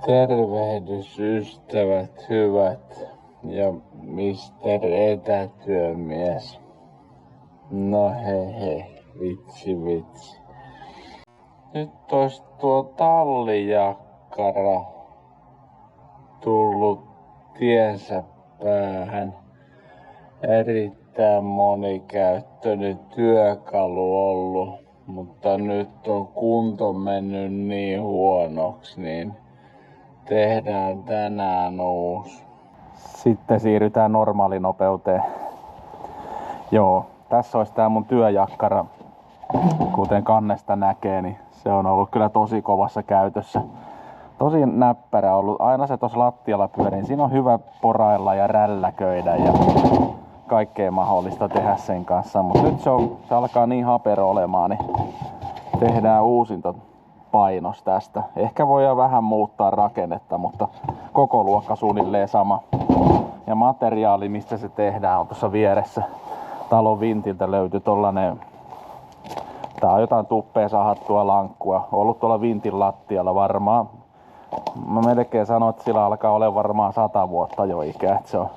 Tervehdys ystävät hyvät ja Mr. Etätyömies. No he, vitsi. Nyt ois tuo tallijakkara tullut tiensä päähän. Erittäin monikäyttöinen työkalu ollut, mutta nyt on kunto mennyt niin huonoksi, niin tehdään tänään uusi. Sitten siirrytään normaalinopeuteen. Joo, tässä olisi tää mun työjakkara. Kuten kannesta näkee, niin se on ollut kyllä tosi kovassa käytössä. Tosi näppärä ollut. Aina se tossa lattialla pyörii. Siinä on hyvä porailla ja rälläköidä ja kaikkea mahdollista tehdä sen kanssa. Mutta nyt se alkaa niin hapero olemaan, niin tehdään uusinta painos tästä. Ehkä voidaan vähän muuttaa rakennetta, mutta koko luokka suunnilleen sama. Ja materiaali, mistä se tehdään, on tuossa vieressä. Talon vintiltä löytyi tollanen, tää on jotain tuppea sahattua lankkua. Ollut tuolla vintin lattialla varmaan. Mä melkein sanoin, että sillä alkaa olla varmaan 100 vuotta jo ikää. Se on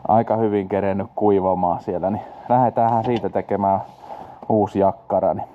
aika hyvin kerennyt kuivamaan siellä. Niin lähdetäänhän siitä tekemään uusi jakkara. Niin.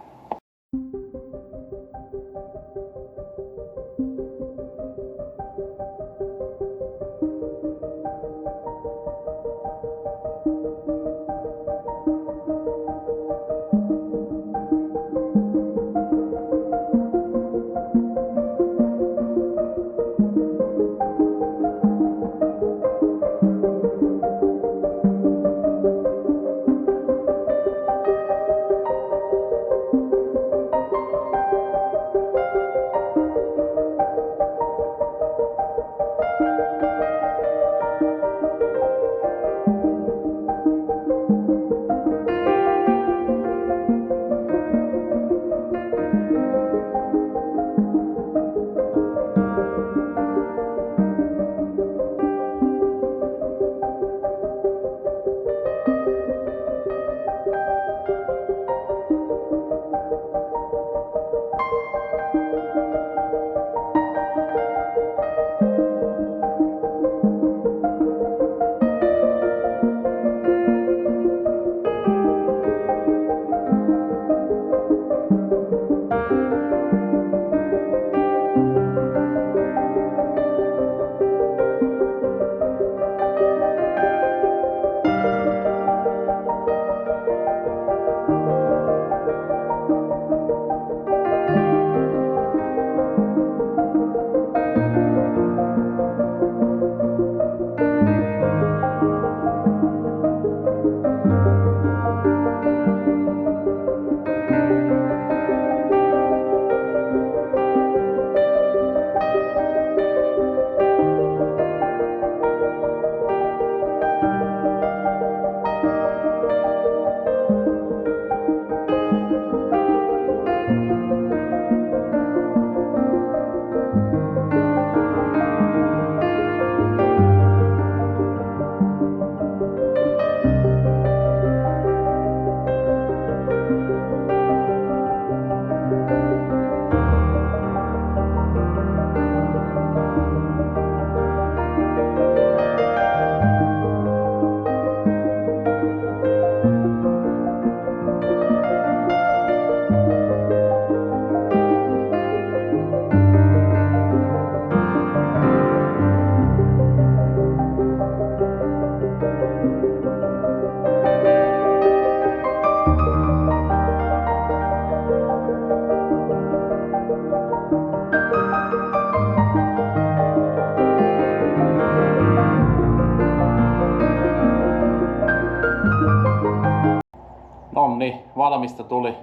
Nonni, valmista tuli.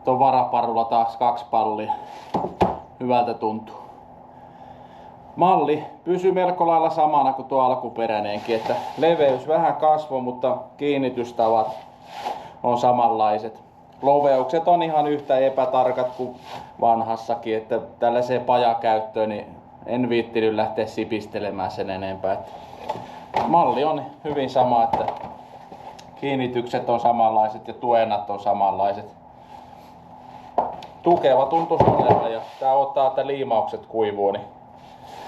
Tuon varaparulla taas 2 pallia. Hyvältä tuntuu. Malli pysyy melko lailla samana kuin tuo alkuperäinenkin, että leveys vähän kasvoi, mutta kiinnitystavat on samanlaiset. Loveukset on ihan yhtä epätarkat kuin vanhassakin, että tällaiseen pajakäyttöön niin en viittinyt lähteä sipistelemään sen enempää. Malli on hyvin sama, että kiinnitykset on samanlaiset ja tuenat on samanlaiset. Tukeva tuntuu olevan ja tää ottaa, että liimaukset kuivuu, niin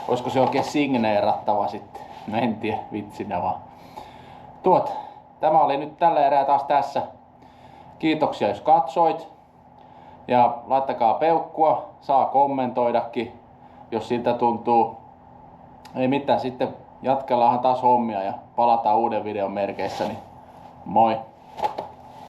Olisiko se oikein signeerattava sitten? No en tiedä, vitsinä vaan. Tämä oli nyt tällä erää taas tässä. Kiitoksia jos katsoit. Ja laittakaa peukkua, saa kommentoidakin, jos siltä tuntuu. Ei mitään, sitten jatkellaanhan taas hommia ja palataan uuden videon merkeissä, niin moi!